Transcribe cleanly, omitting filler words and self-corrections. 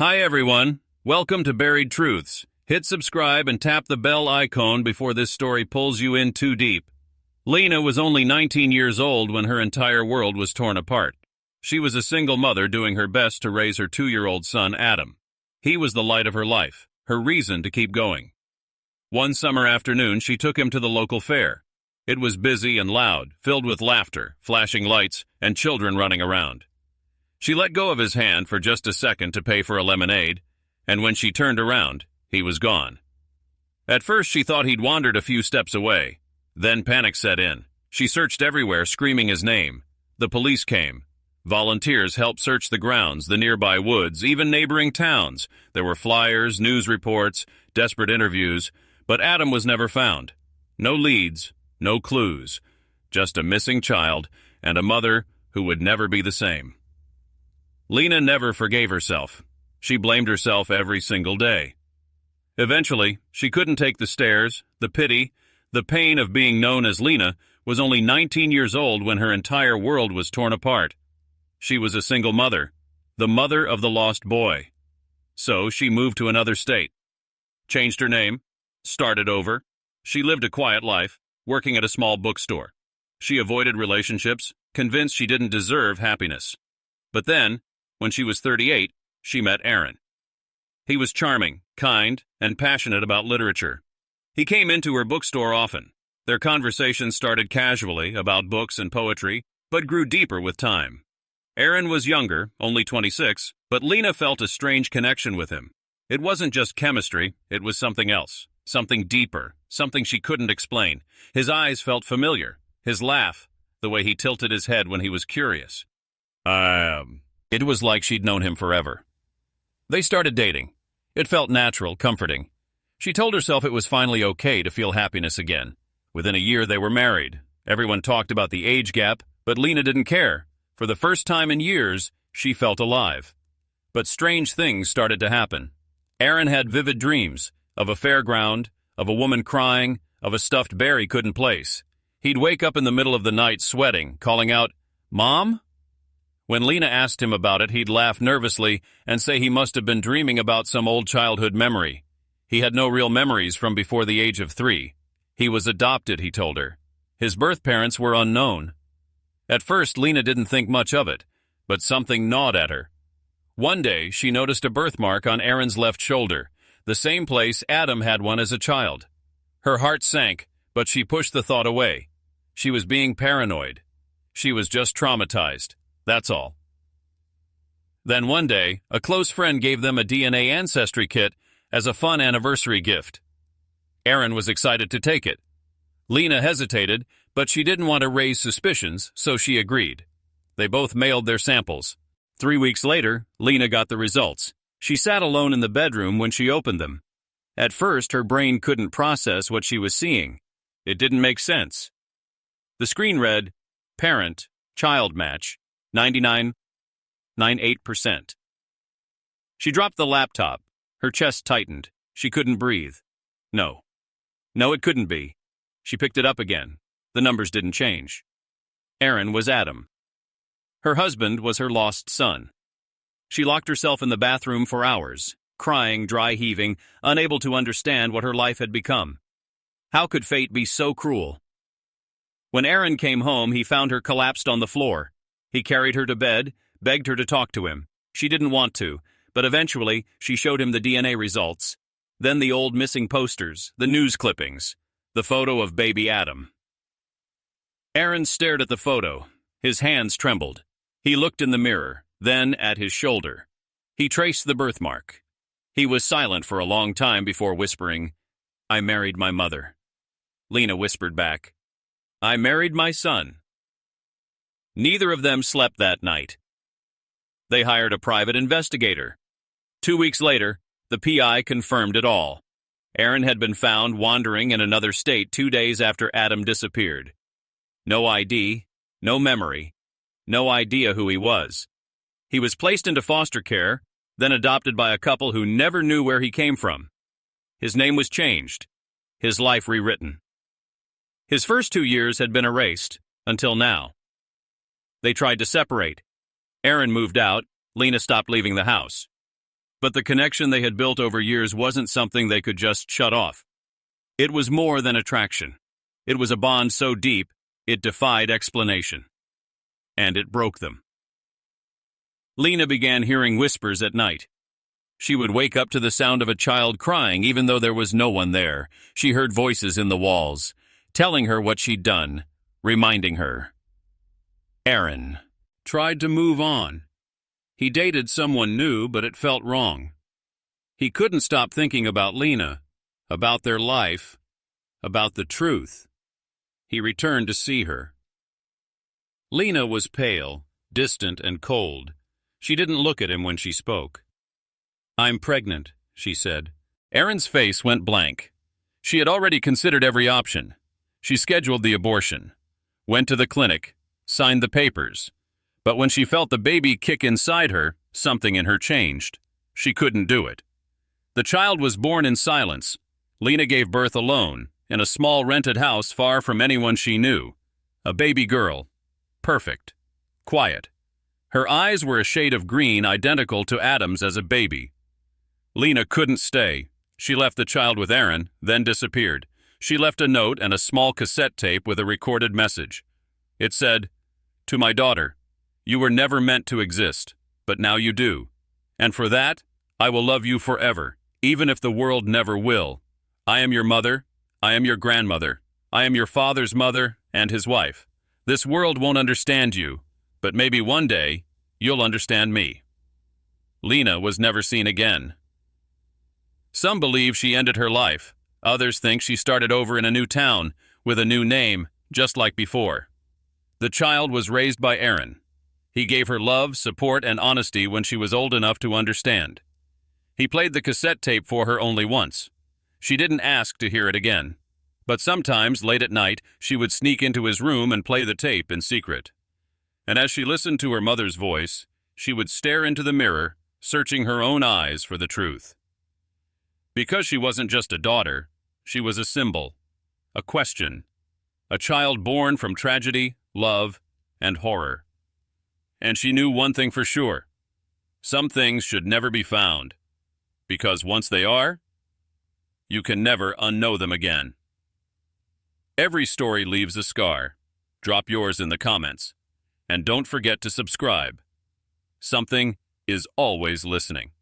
Hi everyone, welcome to Buried Truths. Hit subscribe and tap the bell icon before this story pulls you in too deep. Lena was only 19 years old when her entire world was torn apart. She was a single mother doing her best to raise her 2-year-old son, Adam. He was the light of her life, her reason to keep going. One summer afternoon, she took him to the local fair. It was busy and loud, filled with laughter, flashing lights, and children running around. She let go of his hand for just a second to pay for a lemonade, and when she turned around, he was gone. At first, she thought he'd wandered a few steps away. Then panic set in. She searched everywhere, screaming his name. The police came. Volunteers helped search the grounds, the nearby woods, even neighboring towns. There were flyers, news reports, desperate interviews, but Adam was never found. No leads, no clues, just a missing child and a mother who would never be the same. Lena never forgave herself. She blamed herself every single day. Eventually, she couldn't take the stares, the pity, the pain of being known as Lena was only 19 years old when her entire world was torn apart. She was a single mother, the mother of the lost boy. So she moved to another state, changed her name, started over. She lived a quiet life, working at a small bookstore. She avoided relationships, convinced she didn't deserve happiness. But then, when she was 38, she met Aaron. He was charming, kind, and passionate about literature. He came into her bookstore often. Their conversations started casually about books and poetry, but grew deeper with time. Aaron was younger, only 26, but Lena felt a strange connection with him. It wasn't just chemistry, it was something else, something deeper, something she couldn't explain. His eyes felt familiar, his laugh, the way he tilted his head when he was curious. It was like she'd known him forever. They started dating. It felt natural, comforting. She told herself it was finally okay to feel happiness again. Within a year, they were married. Everyone talked about the age gap, but Lena didn't care. For the first time in years, she felt alive. But strange things started to happen. Aaron had vivid dreams of a fairground, of a woman crying, of a stuffed bear he couldn't place. He'd wake up in the middle of the night sweating, calling out, "Mom?" When Lena asked him about it, he'd laugh nervously and say he must have been dreaming about some old childhood memory. He had no real memories from before the age of 3. He was adopted, he told her. His birth parents were unknown. At first, Lena didn't think much of it, but something gnawed at her. One day, she noticed a birthmark on Aaron's left shoulder, the same place Adam had one as a child. Her heart sank, but she pushed the thought away. She was being paranoid. She was just traumatized. That's all. Then one day, a close friend gave them a DNA ancestry kit as a fun anniversary gift. Aaron was excited to take it. Lena hesitated, but she didn't want to raise suspicions, so she agreed. They both mailed their samples. 3 weeks later, Lena got the results. She sat alone in the bedroom when she opened them. At first, her brain couldn't process what she was seeing. It didn't make sense. The screen read, "Parent, child match, 99.98%. She dropped the laptop. Her chest tightened. She couldn't breathe. No, it couldn't be. She picked it up again. The numbers didn't change. Aaron was Adam. Her husband was her lost son. She locked herself in the bathroom for hours, crying, dry heaving, unable to understand what her life had become. How could fate be so cruel? When Aaron came home, he found her collapsed on the floor. He carried her to bed, begged her to talk to him. She didn't want to, but eventually she showed him the DNA results. Then the old missing posters, the news clippings, the photo of baby Adam. Aaron stared at the photo. His hands trembled. He looked in the mirror, then at his shoulder. He traced the birthmark. He was silent for a long time before whispering, "I married my mother." Lena whispered back, "I married my son." Neither of them slept that night. They hired a private investigator. 2 weeks later, the PI confirmed it all. Aaron had been found wandering in another state 2 days after Adam disappeared. No ID, no memory, no idea who he was. He was placed into foster care, then adopted by a couple who never knew where he came from. His name was changed, his life rewritten. His first 2 years had been erased, until now. They tried to separate. Aaron moved out, Lena stopped leaving the house. But the connection they had built over years wasn't something they could just shut off. It was more than attraction. It was a bond so deep, it defied explanation. And it broke them. Lena began hearing whispers at night. She would wake up to the sound of a child crying even though there was no one there. She heard voices in the walls, telling her what she'd done, reminding her. Aaron tried to move on. He dated someone new, but it felt wrong. He couldn't stop thinking about Lena, about their life, about the truth. He returned to see her. Lena was pale, distant, and cold. She didn't look at him when she spoke. "I'm pregnant," she said. Aaron's face went blank. She had already considered every option. She scheduled the abortion, went to the clinic, signed the papers. But when she felt the baby kick inside her, something in her changed. She couldn't do it. The child was born in silence. Lena gave birth alone, in a small rented house far from anyone she knew. A baby girl. Perfect. Quiet. Her eyes were a shade of green identical to Adam's as a baby. Lena couldn't stay. She left the child with Aaron, then disappeared. She left a note and a small cassette tape with a recorded message. It said, "To my daughter, you were never meant to exist, but now you do. And for that, I will love you forever, even if the world never will. I am your mother. I am your grandmother. I am your father's mother and his wife. This world won't understand you, but maybe one day you'll understand me." Lena was never seen again. Some believe she ended her life. Others think she started over in a new town, with a new name, just like before. The child was raised by Aaron. He gave her love, support, and honesty when she was old enough to understand. He played the cassette tape for her only once. She didn't ask to hear it again. But sometimes, late at night, she would sneak into his room and play the tape in secret. And as she listened to her mother's voice, she would stare into the mirror, searching her own eyes for the truth. Because she wasn't just a daughter, she was a symbol, a question, a child born from tragedy, love, and horror. And she knew one thing for sure. Some things should never be found, because once they are, you can never unknow them again. Every story leaves a scar. Drop yours in the comments. And don't forget to subscribe. Something is always listening.